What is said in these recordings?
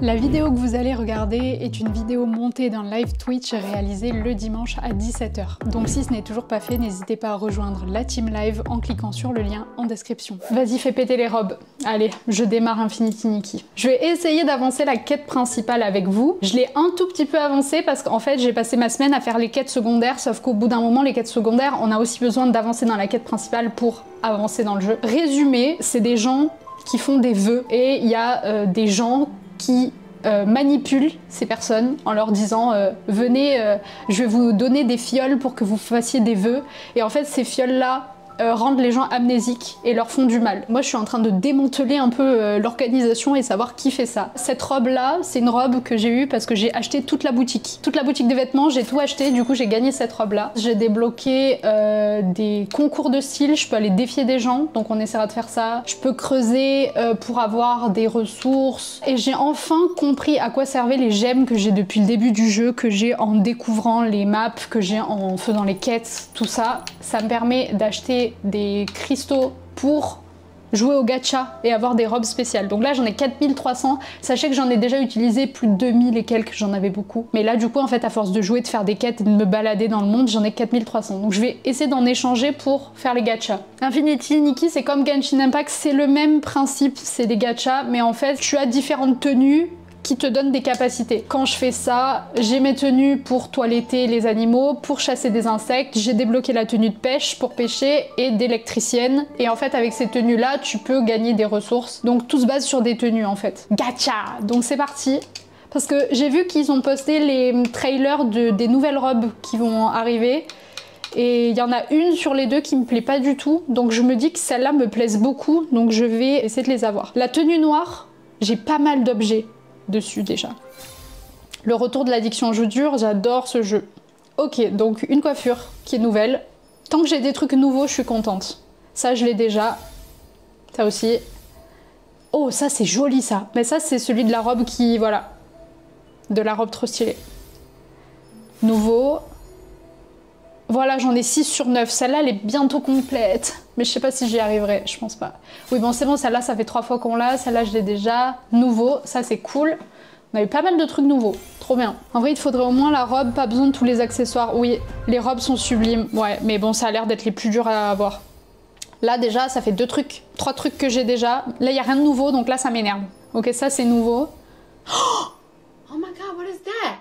La vidéo que vous allez regarder est une vidéo montée d'un live Twitch réalisé le dimanche à 17 h. Donc si ce n'est toujours pas fait, n'hésitez pas à rejoindre la team live en cliquant sur le lien en description. Vas-y, fais péter les robes. Allez, je démarre Infinity Nikki. Je vais essayer d'avancer la quête principale avec vous. Je l'ai un tout petit peu avancée parce qu'en fait j'ai passé ma semaine à faire les quêtes secondaires, sauf qu'au bout d'un moment les quêtes secondaires, on a aussi besoin d'avancer dans la quête principale pour avancer dans le jeu. Résumé, c'est des gens qui font des vœux et il y a des gens qui manipulent ces personnes en leur disant venez, je vais vous donner des fioles pour que vous fassiez des vœux, et en fait ces fioles là rendent les gens amnésiques et leur font du mal. Moi je suis en train de démanteler un peu l'organisation et savoir qui fait ça. Cette robe là, c'est une robe que j'ai eue parce que j'ai acheté toute la boutique. Toute la boutique de vêtements, j'ai tout acheté, du coup j'ai gagné cette robe là. J'ai débloqué des concours de style, je peux aller défier des gens, donc on essaiera de faire ça. Je peux creuser pour avoir des ressources. Et j'ai enfin compris à quoi servaient les gemmes que j'ai depuis le début du jeu, que j'ai en découvrant les maps, que j'ai en faisant les quêtes, tout ça. Ça me permet d'acheter des cristaux pour jouer au gacha et avoir des robes spéciales. Donc là j'en ai 4300, sachez que j'en ai déjà utilisé plus de 2000 et quelques, j'en avais beaucoup. Mais là du coup en fait à force de jouer, de faire des quêtes et de me balader dans le monde, j'en ai 4300. Donc je vais essayer d'en échanger pour faire les gachas. Infinity Nikki c'est comme Genshin Impact, c'est le même principe, c'est des gachas, mais en fait tu as différentes tenues qui te donnent des capacités. Quand je fais ça, j'ai mes tenues pour toiletter les animaux, pour chasser des insectes, j'ai débloqué la tenue de pêche pour pêcher et d'électricienne. Et en fait, avec ces tenues-là, tu peux gagner des ressources. Donc tout se base sur des tenues en fait. Gacha! Donc c'est parti. Parce que j'ai vu qu'ils ont posté les trailers des nouvelles robes qui vont arriver. Et il y en a une sur les deux qui me plaît pas du tout. Donc je me dis que celle-là me plaise beaucoup. Donc je vais essayer de les avoir. La tenue noire, j'ai pas mal d'objets dessus déjà. Le retour de l'addiction au jeu dur, j'adore ce jeu. Ok, donc une coiffure qui est nouvelle. Tant que j'ai des trucs nouveaux, je suis contente. Ça, je l'ai déjà. Ça aussi. Oh, ça, c'est joli, ça. Mais ça, c'est celui de la robe qui... Voilà. De la robe trop stylée. Nouveau. Voilà, j'en ai 6 sur 9. Celle-là, elle est bientôt complète. Mais je sais pas si j'y arriverai, je pense pas. Oui, bon, c'est bon, celle-là, ça fait 3 fois qu'on l'a. Celle-là, je l'ai déjà. Nouveau, ça, c'est cool. On a eu pas mal de trucs nouveaux. Trop bien. En vrai, il te faudrait au moins la robe, pas besoin de tous les accessoires. Oui, les robes sont sublimes. Ouais, mais bon, ça a l'air d'être les plus durs à avoir. Là, déjà, ça fait 2 trucs. 3 trucs que j'ai déjà. Là, il n'y a rien de nouveau, donc là, ça m'énerve. Ok, ça, c'est nouveau. Oh my god, what is that?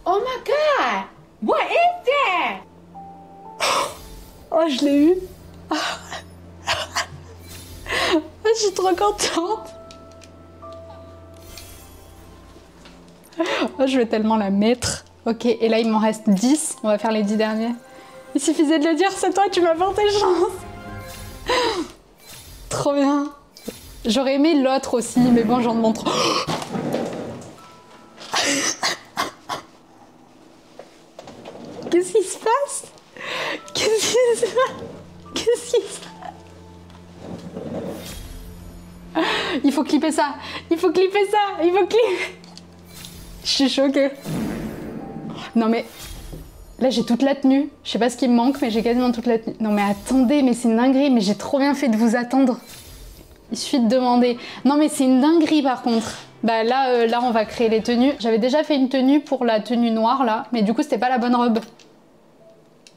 Oh my god! What is that? Oh, je l'ai eu. Je suis trop contente. Oh, je vais tellement la mettre. Ok, et là, il m'en reste 10. On va faire les 10 derniers. Il suffisait de le dire, c'est toi, tu m'as porté chance. Trop bien. J'aurais aimé l'autre aussi, mais bon, j'en demande trop. Qu'est-ce qui se passe? Qu'est-ce qui se passe? Qu'est-ce qui se passe? Il faut clipper ça. Il faut clipper ça. Il faut clipper. Je suis choquée. Non mais... Là j'ai toute la tenue. Je sais pas ce qui me manque, mais j'ai quasiment toute la tenue. Non mais attendez, mais c'est une dinguerie. Mais j'ai trop bien fait de vous attendre. Il suffit de demander. Non mais c'est une dinguerie par contre. Bah là, là on va créer les tenues. J'avais déjà fait une tenue pour la tenue noire là, mais du coup c'était pas la bonne robe.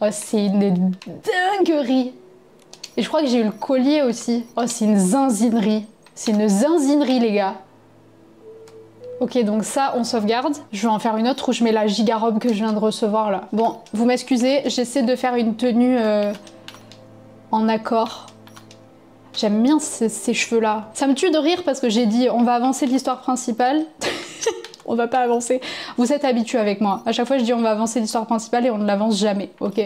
Oh c'est une dinguerie. Et je crois que j'ai eu le collier aussi. Oh c'est une zinzinerie. C'est une zinzinerie les gars. Ok donc ça on sauvegarde. Je vais en faire une autre où je mets la giga robe que je viens de recevoir là. Bon, vous m'excusez, j'essaie de faire une tenue en accord. J'aime bien ces cheveux-là. Ça me tue de rire parce que j'ai dit on va avancer l'histoire principale. On va pas avancer. Vous êtes habitués avec moi. À chaque fois je dis on va avancer l'histoire principale et on ne l'avance jamais. Ok,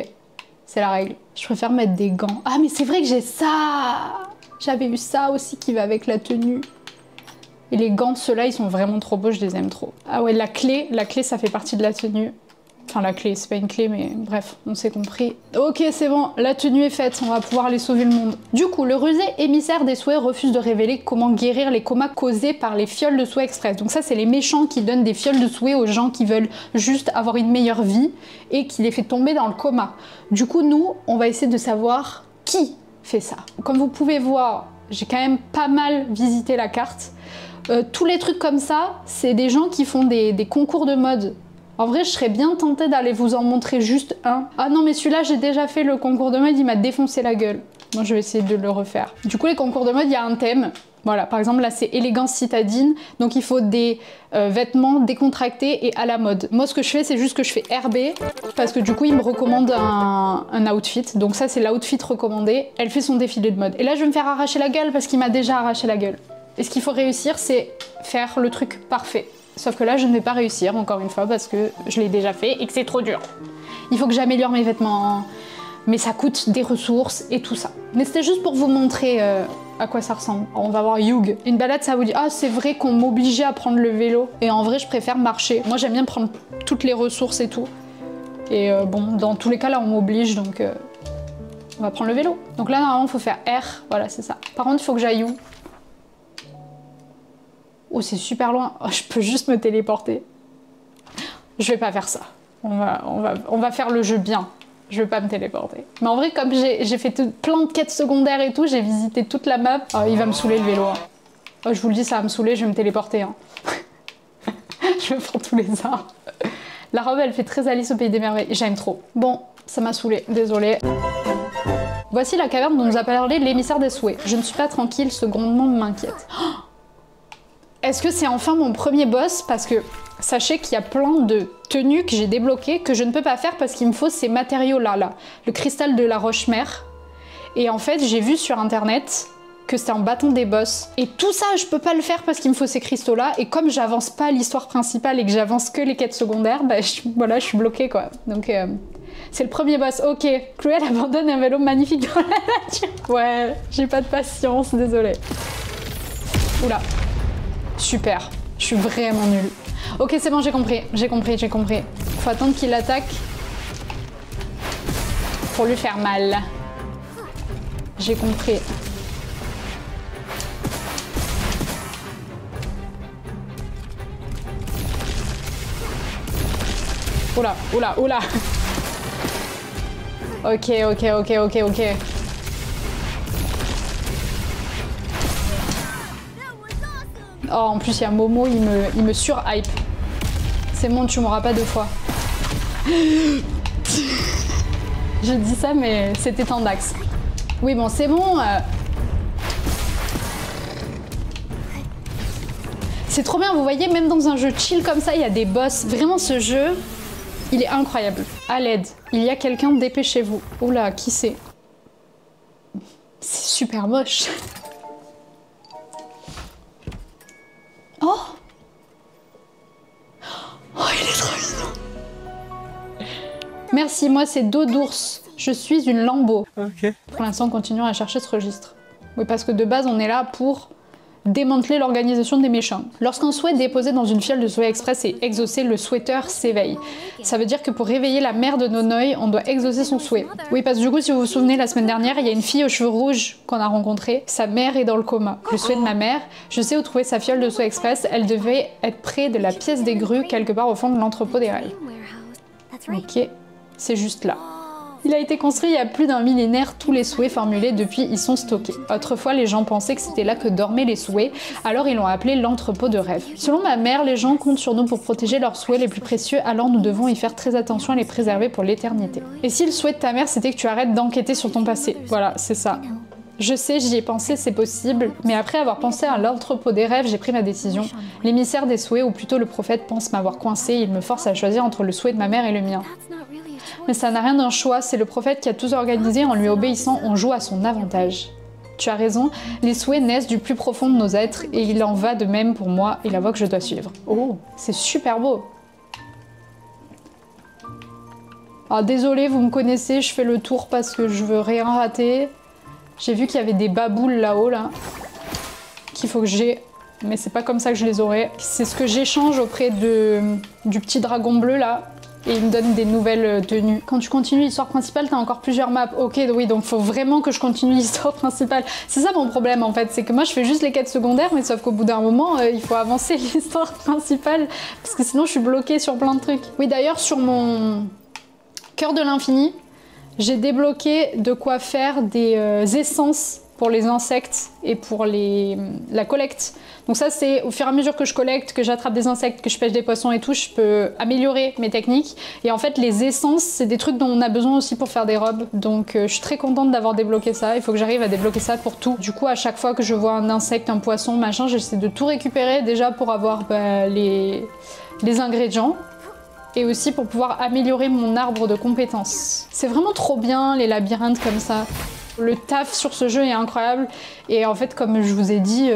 c'est la règle. Je préfère mettre des gants. Ah mais c'est vrai que j'ai ça. J'avais eu ça aussi qui va avec la tenue. Et les gants, ceux-là, ils sont vraiment trop beaux, je les aime trop. Ah ouais, la clé ça fait partie de la tenue. Enfin la clé, c'est pas une clé mais bref, on s'est compris. Ok c'est bon, la tenue est faite, on va pouvoir aller sauver le monde. Du coup, le rusé émissaire des souhaits refuse de révéler comment guérir les comas causés par les fioles de souhaits express. Donc ça c'est les méchants qui donnent des fioles de souhaits aux gens qui veulent juste avoir une meilleure vie et qui les fait tomber dans le coma. Du coup nous, on va essayer de savoir qui fait ça. Comme vous pouvez voir, j'ai quand même pas mal visité la carte. Tous les trucs comme ça, c'est des gens qui font des concours de mode. En vrai, je serais bien tentée d'aller vous en montrer juste un. Ah non, mais celui-là, j'ai déjà fait le concours de mode, il m'a défoncé la gueule. Moi, je vais essayer de le refaire. Du coup, les concours de mode, il y a un thème. Voilà, par exemple, là, c'est élégance citadine. Donc, il faut des vêtements décontractés et à la mode. Moi, ce que je fais, c'est juste que je fais RB. Parce que du coup, il me recommande un outfit. Donc ça, c'est l'outfit recommandé. Elle fait son défilé de mode. Et là, je vais me faire arracher la gueule parce qu'il m'a déjà arraché la gueule. Et ce qu'il faut réussir, c'est faire le truc parfait. Sauf que là, je ne vais pas réussir, encore une fois, parce que je l'ai déjà fait et que c'est trop dur. Il faut que j'améliore mes vêtements. Mais ça coûte des ressources et tout ça. Mais c'était juste pour vous montrer à quoi ça ressemble. On va voir Hugh. Une balade, ça vous dit « Ah, c'est vrai qu'on m'obligeait à prendre le vélo. » Et en vrai, je préfère marcher. Moi, j'aime bien prendre toutes les ressources et tout. Et bon, dans tous les cas, là, on m'oblige, donc on va prendre le vélo. Donc là, normalement, il faut faire R. Voilà, c'est ça. Par contre, il faut que j'aille où? Oh, c'est super loin. Oh, je peux juste me téléporter. Je vais pas faire ça. On va faire le jeu bien. Je vais pas me téléporter. Mais en vrai, comme j'ai fait plein de quêtes secondaires et tout, j'ai visité toute la map. Oh, il va me saouler le vélo. Hein. Oh, je vous le dis, ça va me saouler, je vais me téléporter. Hein. Je vais prendre tous les arbres. La robe, elle fait très Alice au Pays des Merveilles. J'aime trop. Bon, ça m'a saoulé, désolée. Voici la caverne dont nous a parlé l'émissaire des souhaits. Je ne suis pas tranquille, ce grondement m'inquiète. Oh, est-ce que c'est enfin mon premier boss? Parce que sachez qu'il y a plein de tenues que j'ai débloquées que je ne peux pas faire parce qu'il me faut ces matériaux-là. Le cristal de la roche-mère. Et en fait, j'ai vu sur internet que c'était en battant des boss. Et tout ça, je peux pas le faire parce qu'il me faut ces cristaux-là. Et comme j'avance pas l'histoire principale et que j'avance que les quêtes secondaires, bah voilà, je suis bloquée quoi. Donc c'est le premier boss. Ok, Cruel abandonne un vélo magnifique dans la nature. Ouais, j'ai pas de patience, désolée. Oula. Super, je suis vraiment nulle. Ok, c'est bon, j'ai compris. Faut attendre qu'il attaque pour lui faire mal. J'ai compris. Oula, oula, oula. Ok. Oh, en plus, il y a Momo, il me sur-hype. C'est bon, tu mourras pas deux fois. Je dis ça, mais c'était Tandax. Oui, bon, c'est bon. C'est trop bien, vous voyez, même dans un jeu chill comme ça, il y a des boss. Vraiment, ce jeu, il est incroyable. À l'aide, il y a quelqu'un, dépêchez-vous. Oula, qui c'est? C'est super moche. Oh! Oh, il est trop mignon! Merci, moi c'est dos d'ours. Je suis une lambeau. Ok. Pour l'instant, continuons à chercher ce registre. Oui, parce que de base, on est là pour démanteler l'organisation des méchants. Lorsqu'un souhait déposé dans une fiole de souhait express est exaucé, le souhaiteur s'éveille. Ça veut dire que pour réveiller la mère de Nonoï, on doit exaucer son souhait. Oui, parce que du coup, si vous vous souvenez, la semaine dernière, il y a une fille aux cheveux rouges qu'on a rencontrée. Sa mère est dans le coma. Le souhait de ma mère, je sais où trouver sa fiole de souhait express. Elle devait être près de la pièce des grues, quelque part au fond de l'entrepôt des rêves. Ok, c'est juste là. Il a été construit il y a plus d'un millénaire, tous les souhaits formulés depuis y sont stockés. Autrefois, les gens pensaient que c'était là que dormaient les souhaits, alors ils l'ont appelé l'entrepôt de rêve. Selon ma mère, les gens comptent sur nous pour protéger leurs souhaits les plus précieux, alors nous devons y faire très attention à les préserver pour l'éternité. Et si le souhait de ta mère, c'était que tu arrêtes d'enquêter sur ton passé? Voilà, c'est ça. Je sais, j'y ai pensé, c'est possible, mais après avoir pensé à l'entrepôt des rêves, j'ai pris ma décision. L'émissaire des souhaits, ou plutôt le prophète, pense m'avoir coincé, il me force à choisir entre le souhait de ma mère et le mien. Mais ça n'a rien d'un choix, c'est le prophète qui a tout organisé, en lui obéissant, on joue à son avantage. Tu as raison, les souhaits naissent du plus profond de nos êtres, et il en va de même pour moi et la voie que je dois suivre. Oh, c'est super beau! Ah, désolé, vous me connaissez, je fais le tour parce que je veux rien rater. J'ai vu qu'il y avait des baboules là-haut, là, qu'il faut que j'ai, mais c'est pas comme ça que je les aurai. C'est ce que j'échange auprès du petit dragon bleu, là. Et il me donne des nouvelles tenues. Quand tu continues l'histoire principale, t'as encore plusieurs maps. Ok, oui, donc faut vraiment que je continue l'histoire principale. C'est ça mon problème en fait, c'est que moi je fais juste les quêtes secondaires, mais sauf qu'au bout d'un moment, il faut avancer l'histoire principale, parce que sinon je suis bloquée sur plein de trucs. Oui, d'ailleurs, sur mon cœur de l'infini, j'ai débloqué de quoi faire des essences pour les insectes et pour la collecte. Donc ça, c'est au fur et à mesure que je collecte, que j'attrape des insectes, que je pêche des poissons et tout, je peux améliorer mes techniques. Et en fait, les essences, c'est des trucs dont on a besoin aussi pour faire des robes. Donc je suis très contente d'avoir débloqué ça. Il faut que j'arrive à débloquer ça pour tout. Du coup, à chaque fois que je vois un insecte, un poisson, machin, j'essaie de tout récupérer déjà pour avoir les ingrédients. Et aussi pour pouvoir améliorer mon arbre de compétences. C'est vraiment trop bien les labyrinthes comme ça. Le taf sur ce jeu est incroyable et en fait comme je vous ai dit,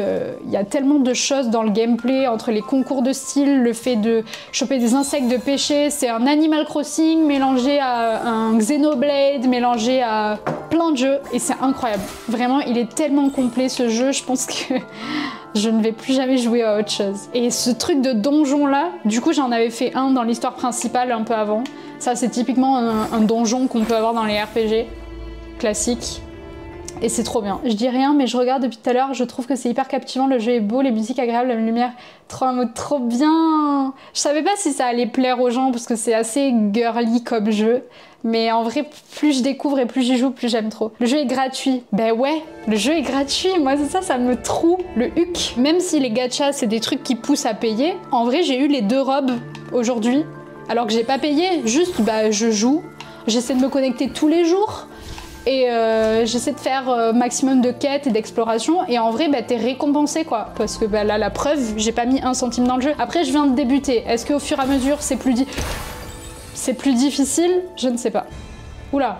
y a tellement de choses dans le gameplay, entre les concours de style, le fait de choper des insectes, de pêcher, c'est un Animal Crossing mélangé à un Xenoblade, mélangé à plein de jeux et c'est incroyable. Vraiment il est tellement complet ce jeu, je pense que je ne vais plus jamais jouer à autre chose. Et ce truc de donjon là, du coup j'en avais fait un dans l'histoire principale un peu avant. Ça c'est typiquement un donjon qu'on peut avoir dans les RPG classiques. Et c'est trop bien. Je dis rien, mais je regarde depuis tout à l'heure, je trouve que c'est hyper captivant, le jeu est beau, les musiques agréables, la lumière, trop bien. Je savais pas si ça allait plaire aux gens, parce que c'est assez girly comme jeu. Mais en vrai, plus je découvre et plus j'y joue, plus j'aime trop. Le jeu est gratuit. Ben ouais, le jeu est gratuit. Moi, c'est ça me troue le huc. Même si les gachas, c'est des trucs qui poussent à payer, en vrai, j'ai eu les 2 robes aujourd'hui. Alors que j'ai pas payé, juste, bah, je joue. J'essaie de me connecter tous les jours. Et j'essaie de faire maximum de quêtes et d'exploration et en vrai bah, t'es récompensé quoi parce que bah, là la preuve j'ai pas mis 1 centime dans le jeu. Après je viens de débuter, est-ce qu'au fur et à mesure c'est plus difficile? Je ne sais pas. Oula.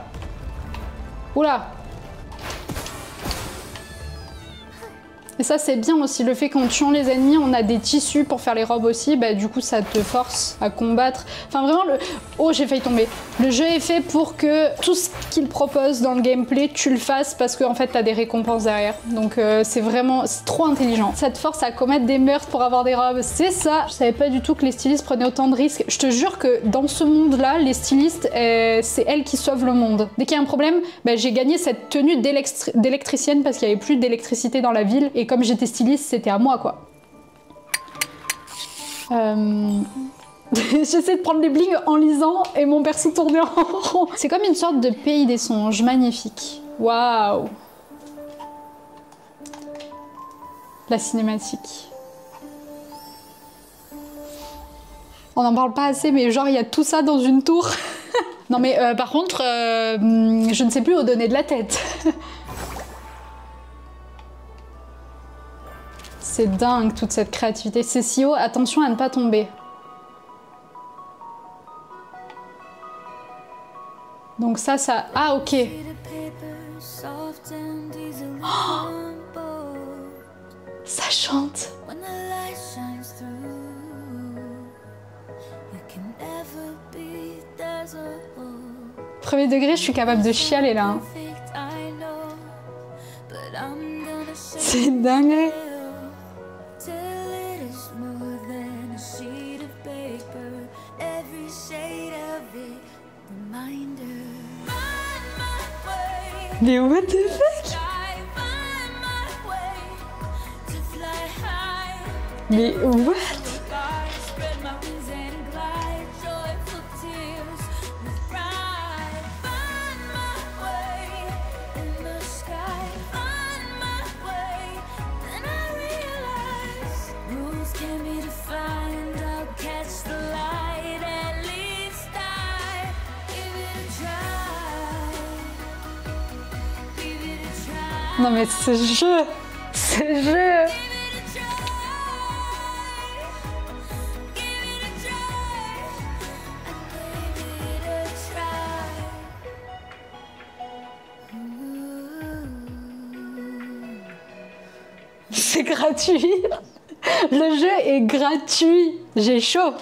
Et ça c'est bien aussi, le fait qu'en tuant les ennemis, on a des tissus pour faire les robes aussi, bah du coup ça te force à combattre. Enfin vraiment, oh j'ai failli tomber. Le jeu est fait pour que tout ce qu'il propose dans le gameplay, tu le fasses parce qu'en fait t'as des récompenses derrière. Donc c'est trop intelligent. Ça te force à commettre des meurtres pour avoir des robes, c'est ça. Je savais pas du tout que les stylistes prenaient autant de risques. Je te jure que dans ce monde-là, les stylistes, c'est elles qui sauvent le monde. Dès qu'il y a un problème, bah, j'ai gagné cette tenue d'électricienne parce qu'il y avait plus d'électricité dans la ville. Et comme j'étais styliste, c'était à moi quoi. J'essaie de prendre des blings en lisant et mon perso tournait en rond. C'est comme une sorte de pays des songes, magnifique. Waouh. La cinématique. On n'en parle pas assez, mais genre il y a tout ça dans une tour. Non mais par contre, je ne sais plus où donner de la tête. C'est dingue toute cette créativité. C'est si haut, attention à ne pas tomber. Donc ça... Ah ok. Oh, ça chante. Premier degré, je suis capable de chialer là. Hein. C'est dingue. Mais what the fuck? Mais what? Non mais ce jeu. C'est gratuit. Le jeu est gratuit. J'ai chaud.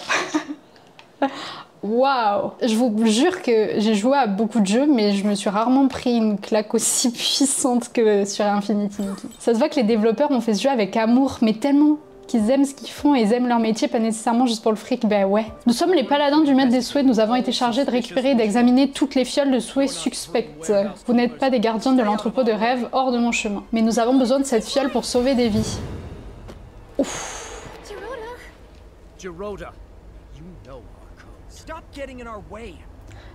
Waouh! Je vous jure que j'ai joué à beaucoup de jeux, mais je me suis rarement pris une claque aussi puissante que sur Infinity Nikki. Ça se voit que les développeurs ont fait ce jeu avec amour, mais tellement qu'ils aiment ce qu'ils font et ils aiment leur métier, pas nécessairement juste pour le fric, ben ouais. Nous sommes les paladins du maître des souhaits, nous avons été chargés de récupérer et d'examiner toutes les fioles de souhaits suspectes. Vous n'êtes pas des gardiens de l'entrepôt de rêve hors de mon chemin, mais nous avons besoin de cette fiole pour sauver des vies. Ouf. Geroda, you know our code. Stop getting in our way.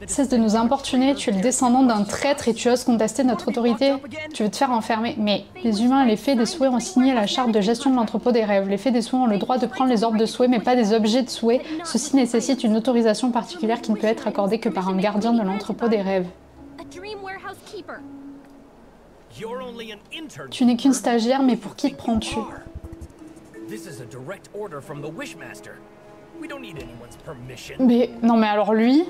Cesse de nous importuner, tu es le descendant d'un traître et tu oses contester notre autorité. Tu veux te faire enfermer. Mais les humains et les fées des souhaits ont signé la charte de gestion de l'entrepôt des rêves. Les fées des souhaits ont le droit de prendre les orbes de souhait, mais pas des objets de souhait. Ceci nécessite une autorisation particulière qui ne peut être accordée que par un gardien de l'entrepôt des rêves. Tu n'es qu'une stagiaire, mais pour qui te prends-tu? Mais non, mais alors lui,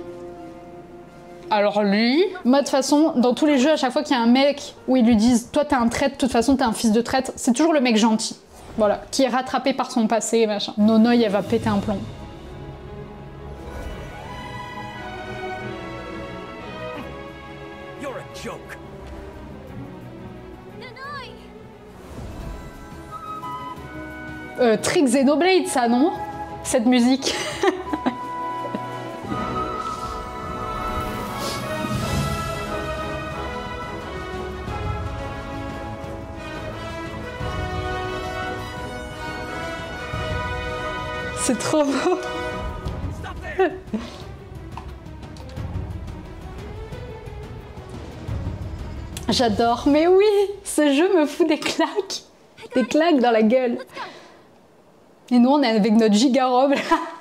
moi de toute façon, dans tous les jeux, à chaque fois qu'il y a un mec où ils lui disent toi t'es un traître, de toute façon t'es un fils de traître, c'est toujours le mec gentil, voilà, qui est rattrapé par son passé, machin. Nonoï, elle va péter un plomb. Trick Xenoblade, ça, non? Cette musique. C'est trop beau. J'adore. Mais oui, ce jeu me fout des claques. Des claques dans la gueule. Et nous, on est avec notre gigarobe.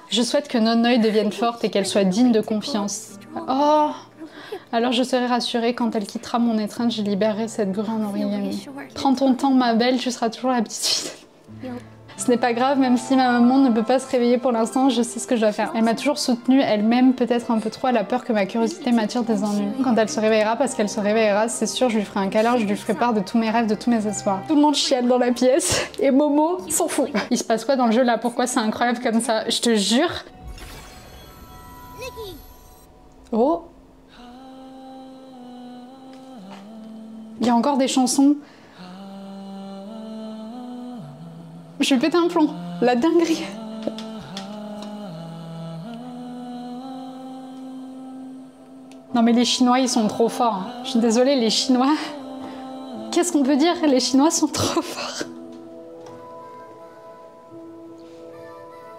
Je souhaite que Nonoï devienne forte et qu'elle soit digne de confiance. Oh, alors je serai rassurée quand elle quittera mon étreinte, je libérerai cette grue en origami. Prends ton temps, ma belle, tu seras toujours la petite fille. Ce n'est pas grave, même si ma maman ne peut pas se réveiller pour l'instant, je sais ce que je dois faire. Elle m'a toujours soutenue, elle-même peut-être un peu trop, elle a peur que ma curiosité m'attire des ennuis. Quand elle se réveillera, parce qu'elle se réveillera, c'est sûr, je lui ferai un câlin, je lui ferai part de tous mes rêves, de tous mes espoirs. Tout le monde chiale dans la pièce, et Momo s'en fout. Il se passe quoi dans le jeu là? Pourquoi c'est incroyable comme ça? Je te jure. Oh. Il y a encore des chansons. Je vais péter un plomb. La dinguerie. Non mais les Chinois, ils sont trop forts. Hein. Je suis désolée, les Chinois... Qu'est-ce qu'on peut dire? Les Chinois sont trop forts.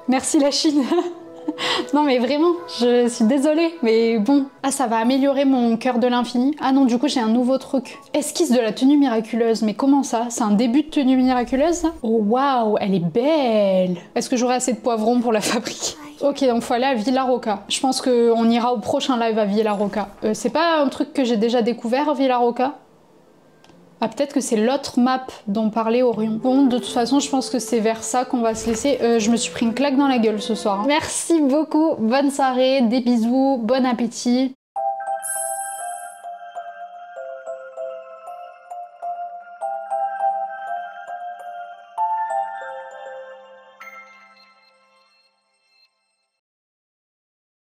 Merci la Chine. Non mais vraiment, je suis désolée, mais bon. Ah, ça va améliorer mon cœur de l'infini. Ah non, du coup j'ai un nouveau truc. Esquisse de la tenue miraculeuse, mais comment ça? C'est un début de tenue miraculeuse ça? Oh waouh, elle est belle. Est-ce que j'aurai assez de poivrons pour la fabriquer? Ok, donc faut aller à Villa Roca. Je pense qu'on ira au prochain live à Villa Roca. C'est pas un truc que j'ai déjà découvert, Villa Roca? Ah, peut-être que c'est l'autre map dont parlait Orion. Bon, de toute façon, je pense que c'est vers ça qu'on va se laisser. Je me suis pris une claque dans la gueule ce soir. Merci beaucoup, bonne soirée, des bisous, bon appétit.